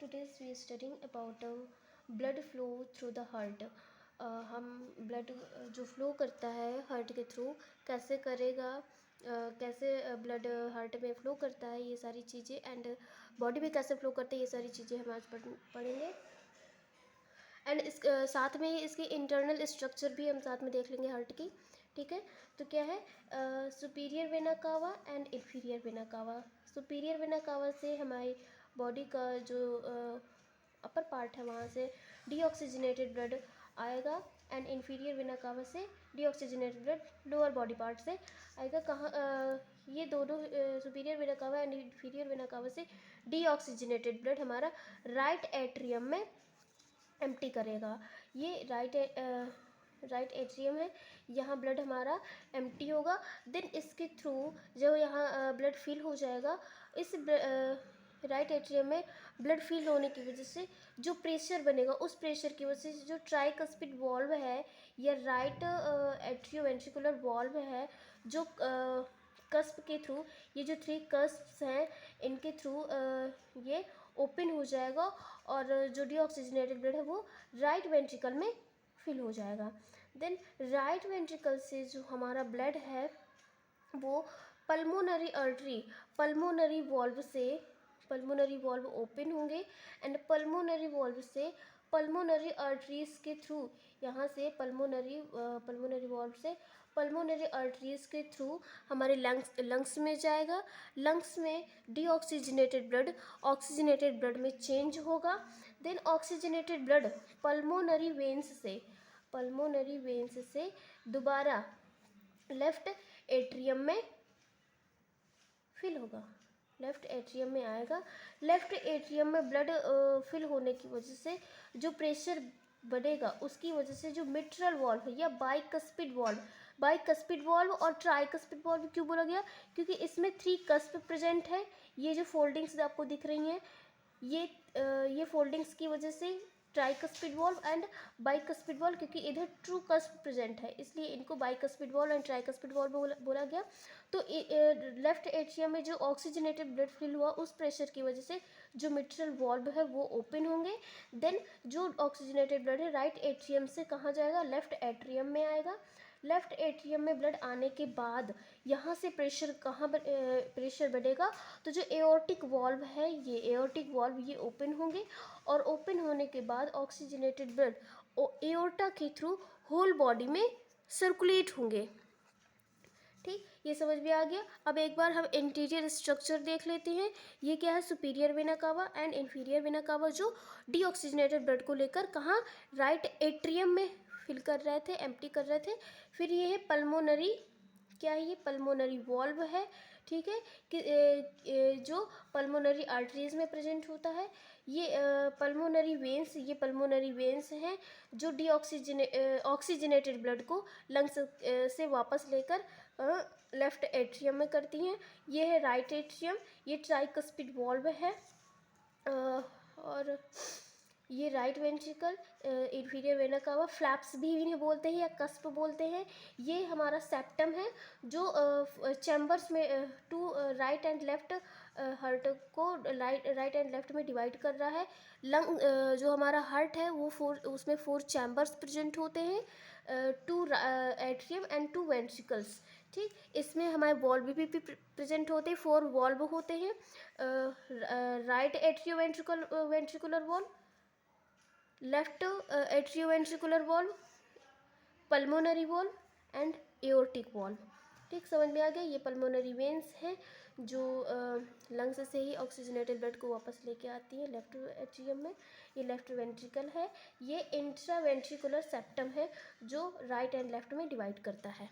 today's we are studying about blood flow through the heart. हम blood जो flow करता है हार्ट के थ्रू कैसे करेगा, कैसे ब्लड हार्ट में फ़्लो करता है, ये सारी चीज़ें, एंड बॉडी में कैसे फ़्लो करता है, ये सारी चीज़ें हम आज पढ़ेंगे। एंड इस साथ में ही इसके इंटरनल स्ट्रक्चर भी हम साथ में देख लेंगे हार्ट की। ठीक है, तो क्या है superior vena cava and inferior vena cava. Superior vena cava से हमारी बॉडी का जो अपर पार्ट है वहाँ से डीऑक्सीजनेटेड ब्लड आएगा, एंड इन्फीरियर वेना कावा से deoxygenated blood lower body part से आएगा। कहाँ ये दोनों superior vena cava and inferior vena cava से डीऑक्सीजनेटेड ब्लड हमारा राइट एट्रियम में एम्प्टी करेगा। ये राइट एट्रियम है, यहाँ ब्लड हमारा एम्प्टी होगा। देन इसके थ्रू जो यहाँ ब्लड फिल हो जाएगा, इस राइट एट्रियम में ब्लड फिल होने की वजह से जो प्रेशर बनेगा, उस प्रेशर की वजह से जो ट्राइकस्पिड वॉल्व है या राइट एट्रियोवेंट्रिकुलर वॉल्व है, जो कस्प के थ्रू, ये जो 3 कस्प्स हैं इनके थ्रू ये ओपन हो जाएगा और जो डीऑक्सीजनेटेड ब्लड है वो राइट वेंट्रिकल में फिल हो जाएगा। देन राइट वेंट्रिकल से जो हमारा ब्लड है वो pulmonary artery, pulmonary valve open होंगे, एंड पल्मोनरी वॉल्व से पल्मोनरी आर्टरीज के थ्रू, यहाँ से पल्मोनरी वॉल्व से पल्मोनरी आर्टरीज के थ्रू हमारे लंग्स में जाएगा। लंग्स में डीऑक्सीजनेटेड ब्लड ऑक्सीजनेटेड ब्लड में चेंज होगा। Then oxygenated blood pulmonary veins से दोबारा लेफ्ट एट्रियम में फिल होगा, लेफ्ट एट्रियम में आएगा। लेफ्ट एट्रियम में ब्लड फिल होने की वजह से जो प्रेशर बढ़ेगा, उसकी वजह से जो मिट्रल वॉल्व है या बाइकस्पिड वॉल्व और ट्राइकस्पिड वॉल्व क्यों बोला गया, क्योंकि इसमें 3 कस्प प्रेजेंट है। ये जो फोल्डिंग्स आपको दिख रही हैं, ये फोल्डिंग्स की वजह से tricuspid valve and bicuspid valve, क्योंकि इधर ट्रू कस्प प्रेजेंट है, इसलिए इनको bicuspid valve and tricuspid valve बोला गया। तो लेफ्ट एट्रियम में जो ऑक्सीजनेटेड ब्लड फिल हुआ, उस प्रेशर की वजह से जो मिट्रल वॉल्व है वो ओपन होंगे। देन जो ऑक्सीजनेटेड ब्लड है राइट एट्रियम से कहाँ जाएगा, लेफ्ट एट्रियम में आएगा। लेफ्ट एट्रियम में ब्लड आने के बाद यहाँ से प्रेशर प्रेशर बढ़ेगा, तो जो एओर्टिक वॉल्व है, ये एओर्टिक वॉल्व ये ओपन होंगे, और ओपन होने के बाद ऑक्सीजनेटेड ब्लड एओर्टा के थ्रू होल बॉडी में सर्कुलेट होंगे। ठीक, ये समझ में आ गया। अब एक बार हम इंटीरियर स्ट्रक्चर देख लेते हैं। ये क्या है, superior vena cava and inferior vena cava, जो डीऑक्सीजनेटेड ब्लड को लेकर कहाँ राइट एट्रियम में फिल कर रहे थे, एम्प्टी कर रहे थे। फिर ये है पल्मोनरी, क्या है, ये पल्मोनरी वॉल्व है। ठीक है, कि जो पल्मोनरी आर्टरीज में प्रेजेंट होता है। ये पल्मोनरी वेन्स हैं जो ऑक्सीजनेटेड ब्लड को लंग्स से वापस लेकर लेफ्ट एट्रियम में करती हैं। ये है राइट एट्रियम, ये ट्राइकस्पिड वॉल्व है, और ये right ventricle, inferior vena cava, flaps भी इन्हें बोलते हैं या कस्प बोलते हैं। ये हमारा सेप्टम है जो चैम्बर्स में two right and left heart को राइट एंड लेफ्ट में डिवाइड कर रहा है। लंग जो हमारा हार्ट है वो उसमें 4 चैम्बर्स प्रेजेंट होते हैं, 2 एट्रियम एंड 2 वेंट्रिकल्स। ठीक, इसमें हमारे वॉल्व भी प्रेजेंट होते हैं, 4 वॉल्व होते हैं, right atrioventricular valve, left atrioventricular valve, pulmonary valve and aortic valve. ठीक, समझ में आ गया। ये पल्मोनरी वेन्स हैं जो लंग्स से ही ऑक्सीजनेटेड ब्लड को वापस लेके आती है लेफ्ट एट्रियम में। ये लेफ्ट वेंट्रिकल है। ये इंट्रावेंट्रिकुलर सेप्टम है जो राइट एंड लेफ्ट में डिवाइड करता है।